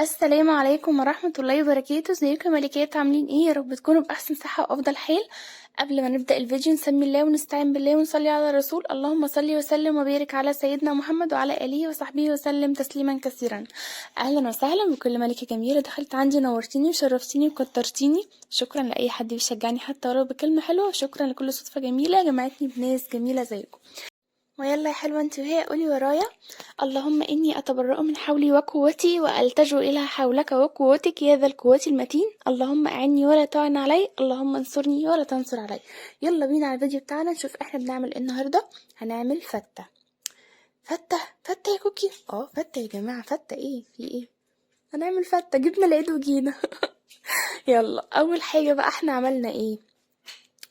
السلام عليكم ورحمة الله وبركاته. ازيكم يا ملكات؟ عاملين ايه؟ يا رب تكونوا بأحسن صحة وأفضل حال. قبل ما نبدأ الفيديو نسمي الله ونستعين بالله ونصلي على الرسول. اللهم صل وسلم وبارك على سيدنا محمد وعلى آله وصحبه وسلم تسليما كثيرا. أهلا وسهلا بكل ملكة جميلة دخلت عندي، نورتيني وشرفتيني وكترتيني. شكرا لأي حد بيشجعني حتى ولو بكلمة حلوة، وشكرا لكل صدفة جميلة جمعتني بناس جميلة زيكم. ويلا يا حلوة انت وهي قولي ورايا: اللهم إني أتبرأ من حولي وقوتي وألتجئ إلى حولك وقوتك يا ذا القوة المتين. اللهم أعني ولا تعن علي، اللهم انصرني ولا تنصر علي. يلا بينا على الفيديو بتاعنا نشوف احنا بنعمل ايه النهاردة. هنعمل فتة. فتة يا كوكي. فتة يا جماعة. فتة ايه؟ في ايه؟ هنعمل فتة، جبنا العيد وجينا. يلا أول حاجة بقى احنا عملنا ايه؟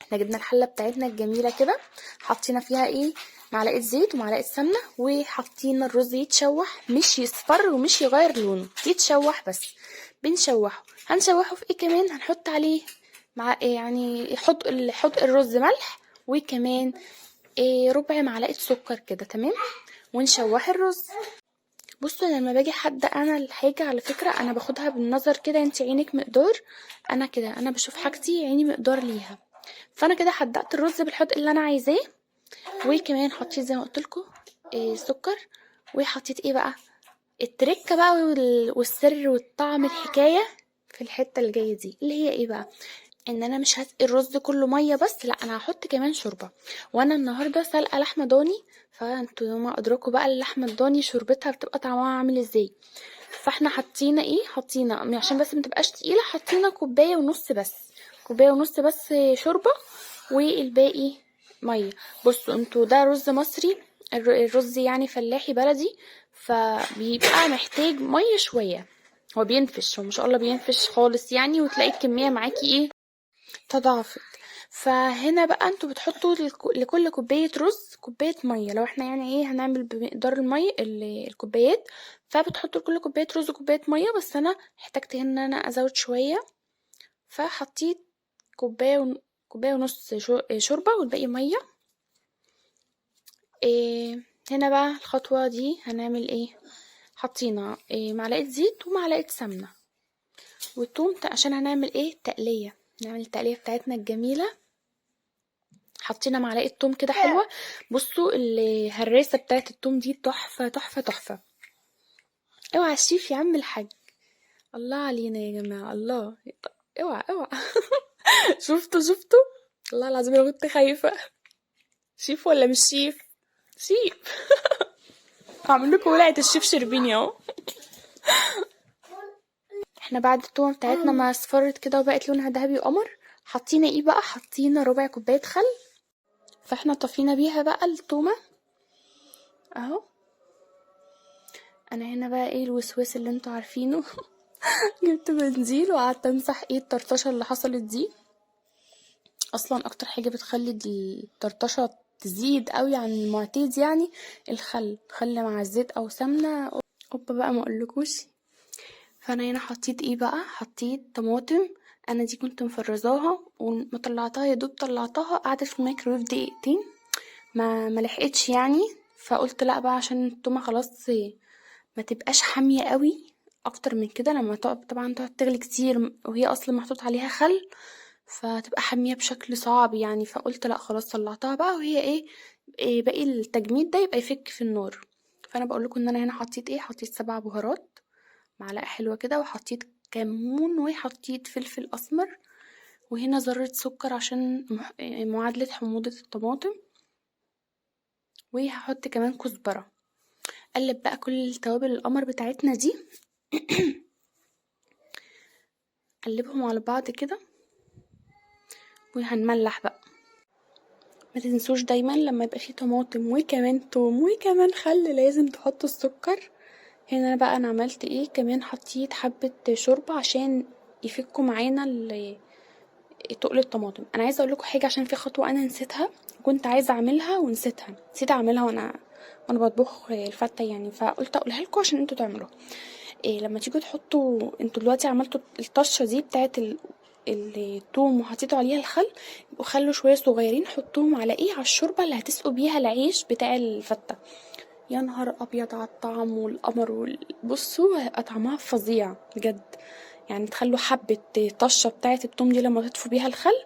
احنا جبنا الحلة بتاعتنا الجميلة كده، حطينا فيها ايه؟ معلقة زيت ومعلقة سمنة، وحطينا الرز يتشوح، مش يصفر ومش يغير لونه، يتشوح بس. بنشوحه. هنشوحه في ايه كمان؟ هنحط عليه مع يعني حط الرز ملح، وكمان ربع معلقة سكر كده، تمام. ونشوح الرز. بصوا لما باجي حد انا الحاجة، على فكرة انا باخدها بالنظر كده، انت عينك مقدار، انا كده انا بشوف حاجتي عيني مقدار ليها. فانا كده حدقت الرز بالحدق اللي انا عايزاه، وكمان حطيت زي ما قلتلكوا سكر. وحطيت ايه بقى؟ التركه بقى والسر والطعم الحكايه في الحته اللي جايه دي، اللي هي ايه بقى؟ ان انا مش هسقي الرز كله ميه بس، لا انا هحط كمان شوربه. وانا النهارده سلقه لحمه ضاني، فانتوا ما ادراكوا بقى اللحمه الضاني شوربتها بتبقى طعمها عامل ازاي. فاحنا حطينا عشان بس متبقاش تقيله، حطينا كوبايه ونص بس، كوبايه ونص بس شوربه، والباقي ميه. بصوا انتوا ده رز مصري، الرز يعني فلاحي بلدي، فبيبقى محتاج ميه شويه. هو بينفش، هو ما شاء الله بينفش خالص يعني، وتلاقي الكميه معاكي ايه؟ تضاعفت. فهنا بقى انتوا بتحطوا لكل كوبايه رز كوبايه ميه. لو احنا يعني ايه هنعمل بمقدار الميه الكوبايات، فبتحطوا لكل كوبايه رز كوبايه ميه. بس انا احتجت هنا ان انا ازود شويه، فحطيت كوبايه ونص شوربه والباقي ميه. هنا بقى الخطوه دي هنعمل ايه؟ حطينا معلقه زيت ومعلقه سمنه والثوم، عشان هنعمل ايه؟ تقليه. نعمل التقليه بتاعتنا الجميله. حطينا معلقه توم كده حلوه. بصوا الهراسه بتاعت التوم دي تحفه تحفه تحفه. اوعى الشيف يا عم الحاج، الله علينا يا جماعه، الله. اوعى اوعى. شفتوا والله العظيم انا كنت خايفه. شيف ولا مش شيف؟ شيف. هعمل لكم ولعه الشيف شربيني اهو. احنا بعد التومه بتاعتنا ما اصفرت كده وبقت لونها ذهبي وقمر، حطينا ايه بقى؟ حطينا ربع كوبايه خل. فاحنا طفينا بيها بقى التومه اهو. انا هنا بقى ايه الوسواس اللي انتوا عارفينه. جبت بنزين وقعدت امسح ايه الطرطشه اللي حصلت دي. اصلا اكتر حاجه بتخلي الطرطشه تزيد قوي عن المعتاد يعني الخل مع الزيت او سمنه. اوبا بقى ما اقولكوش. فانا هنا حطيت ايه بقى؟ حطيت طماطم. انا دي كنت مفرزاها وما طلعتها، يا دوب طلعتها قعدت في الميكرويف دقيقتين، ما لحقتش يعني. فقلت لا بقى عشان التومه خلاص ما تبقاش حاميه قوي اكتر من كده، لما طبعا تقعد تغلي كتير وهي اصلا محطوط عليها خل، فتبقى حاميه بشكل صعب يعني. فقلت لا خلاص طلعتها بقى، وهي إيه باقي التجميد ده يبقى يفك في النار. فانا بقول لكم ان انا هنا حطيت ايه؟ حطيت 7 بهارات، معلقه حلوه كده، وحطيت كمون، وحطيت فلفل اسمر، وهنا ذره سكر عشان معادله حموضه الطماطم، وهحط كمان كزبره. قلب بقى كل التوابل القمر بتاعتنا دي. قلبهم على بعض كده، وهنملح بقى. ما تنسوش دايما لما يبقى فيه طماطم وكمان توم وكمان خل لازم تحطوا السكر. هنا بقى انا عملت ايه كمان؟ حطيت حبة شوربة عشان يفكوا معانا تقل الطماطم. انا عايزه اقول لكم حاجه، عشان في خطوه انا نسيتها، كنت عايزه اعملها ونسيتها، نسيت اعملها وانا بطبخ الفته يعني، فقلت اقولها لكم عشان انتوا تعملوها. لما تيجوا تحطوا، انتوا دلوقتي عملتوا الطشه دي بتاعت الثوم وحطيتوا عليها الخل، يبقوا خلوا شويه صغيرين حطوهم على ايه؟ على الشوربه اللي هتسقوا بيها العيش بتاع الفته. يا نهار ابيض على الطعم والقمر بصوا هيبقى طعمها فظيع بجد. يعني تخلوا حبة طشة بتاعة التوم دي لما تطفوا بيها الخل،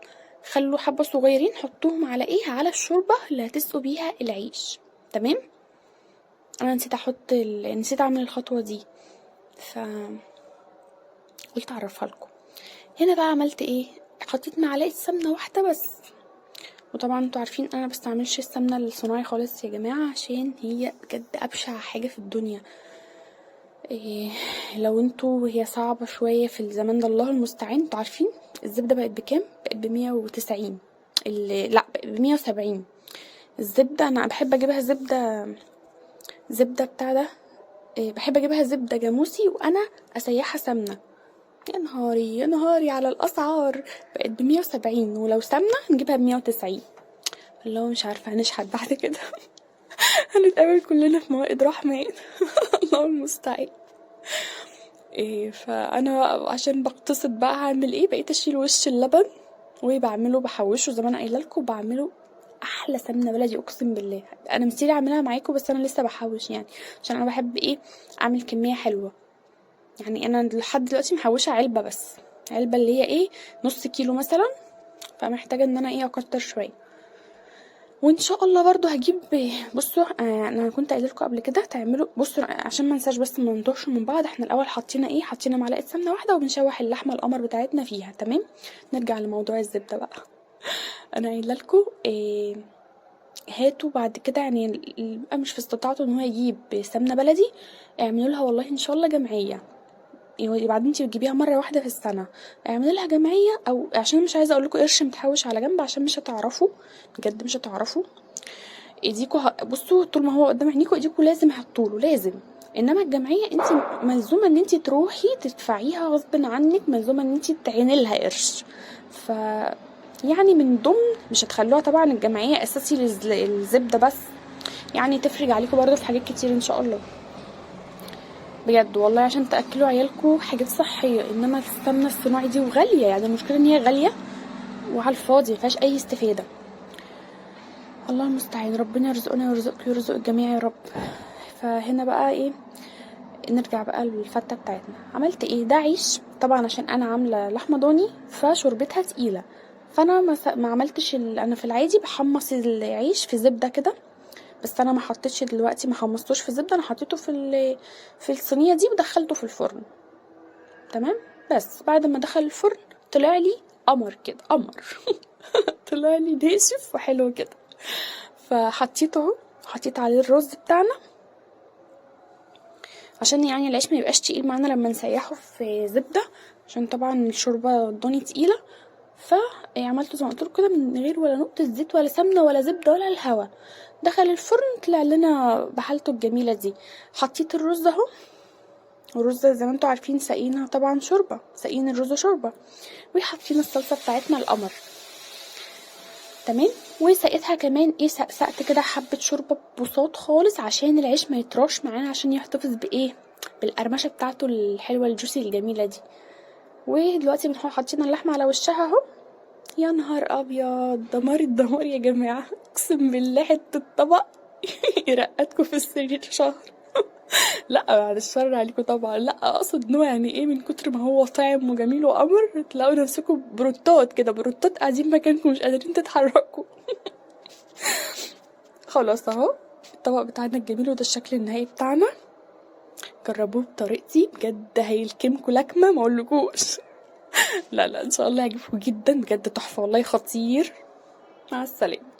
خلوا حبة صغيرين حطوهم على ايه، على الشوربة اللي هتسقوا بيها العيش. تمام. انا نسيت اعمل الخطوة دي، ف قلت اعرفها لكم. هنا بقى عملت ايه، حطيت معلقة سمنة واحدة بس. وطبعا انتوا عارفين انا بستعملش السمنة الصناعي خالص يا جماعة، عشان هي بجد ابشع حاجة في الدنيا. إيه لو انتوا هي صعبة شوية في الزمان ده، الله المستعان. انتوا عارفين الزبدة بقت بكام؟ بقت ب190، لا بقت ب170 الزبدة. انا بحب اجيبها زبدة بتاع ده، بحب اجيبها زبدة جاموسي وانا اسيحها سمنة. يا نهاري يا نهاري على الاسعار، بقت ب170 ولو سمنة نجيبها ب190. اللي هو مش عارفة هنشحت بعد كده. هنتقابل كلنا في موائد رحمن. الله المستعان. فانا عشان بقتصد بقى هعمل ايه، بقيت اشيل وش اللبن وبعمله بحوشه زي ما انا قايله لكم، بعمله احلى سمنه بلدي اقسم بالله. انا مستنيه اعملها معاكم بس انا لسه بحوش، يعني عشان انا بحب ايه، اعمل كميه حلوه. يعني انا لحد دلوقتي محوشه علبه بس، علبه اللي هي ايه نص كيلو مثلا، فمحتاجه ان انا ايه اكتر شويه. وان شاء الله برضو هجيب. بصوا انا كنت قايله لكم قبل كده تعملوا، بصوا عشان ما انساش بس ما ننطقش من بعض. احنا الاول حطينا معلقه سمنه واحده وبنشوح اللحمه القمر بتاعتنا فيها. تمام. نرجع لموضوع الزبده بقى. انا قايله لكم هاتوا بعد كده، يعني اللي بقى مش في استطاعته ان هو يجيب سمنه بلدي، اعملوا لها والله ان شاء الله جمعيه. يعني بعدين انتي بتجيبيها مره واحده في السنه، اعملي لها جمعيه. او عشان مش عايزه اقول لكم قرش متحوش على جنب، عشان مش هتعرفوا، بجد مش هتعرفوا. ايديكوا بصوا طول ما هو قدام عينيكوا ايديكوا لازم هتطولوا لازم. انما الجمعيه انت ملزومه ان انت تروحي تدفعيها غصب عنك، ملزومه ان انت تعيني لها قرش. ف يعني من ضمن، مش هتخلوها طبعا الجمعيه اساسي للزبده بس، يعني تفرج عليكم برضه في حاجات كتير ان شاء الله. بجد والله عشان تاكلوا عيالكم حاجات صحيه. انما السمنه الصناعي دي وغاليه، يعني المشكله ان هي غاليه وعلى الفاضي مفيهاش اي استفاده. الله المستعان، ربنا يرزقنا ويرزقك ويرزق الجميع يا رب. فهنا بقى ايه، نرجع بقى للفتة بتاعتنا. عملت ايه، ده عيش طبعا عشان انا عامله لحمه ضاني فشربتها تقيله، فانا ما عملتش انا في العادي بحمص العيش في زبده كده، بس انا ما حطيتش دلوقتي، ما حمصتوش في زبده، انا حطيته في الصينيه دي ودخلته في الفرن. تمام. بس بعد ما دخل الفرن طلع لي قمر كده، قمر. طلع لي ناشف وحلو كده. فحطيته اهو، حطيت عليه الرز بتاعنا عشان يعني العيش ما يبقاش تقيل معانا لما نسيحه في زبده، عشان طبعا الشوربه الضاني تقيله. فعملته زي ما قلت كده من غير ولا نقطه زيت ولا سمنه ولا زبده ولا الهوا. دخل الفرن طلع لنا بحالته الجميله دي. حطيت الرز اهو، والرز زي ما انتوا عارفين ساقينها طبعا شوربه، ساقين الرز شوربه. وحاطين الصلصه بتاعتنا القمر. تمام. وسقيتها كمان ايه، سقت كده حبه شوربه ببساط خالص عشان العيش ما يطراش معانا، عشان يحتفظ بايه، بالقرمشه بتاعته الحلوه الجوسي الجميله دي. ودلوقتي بنحط حاطين اللحمه على وشها اهو. يا نهار ابيض، دمار الدمار يا جماعه، اقسم بالله حته طبق يرقدكم في السرير شهر. لا بعد الشر عليكم طبعا، لا اقصد انه يعني ايه، من كتر ما هو طعم وجميل وقمر تلاقوا نفسكم بروتات كده، بروتات قاعدين مكانكم مش قادرين تتحركوا. خلاص اهو الطبق بتاعنا الجميل، وده الشكل النهائي بتاعنا. جربوه بطريقتي بجد هيلكمكوا لكمه ما اقولكوش. لا ان شاء الله هيعجبكم جدا، بجد تحفه والله، خطير. مع السلامه.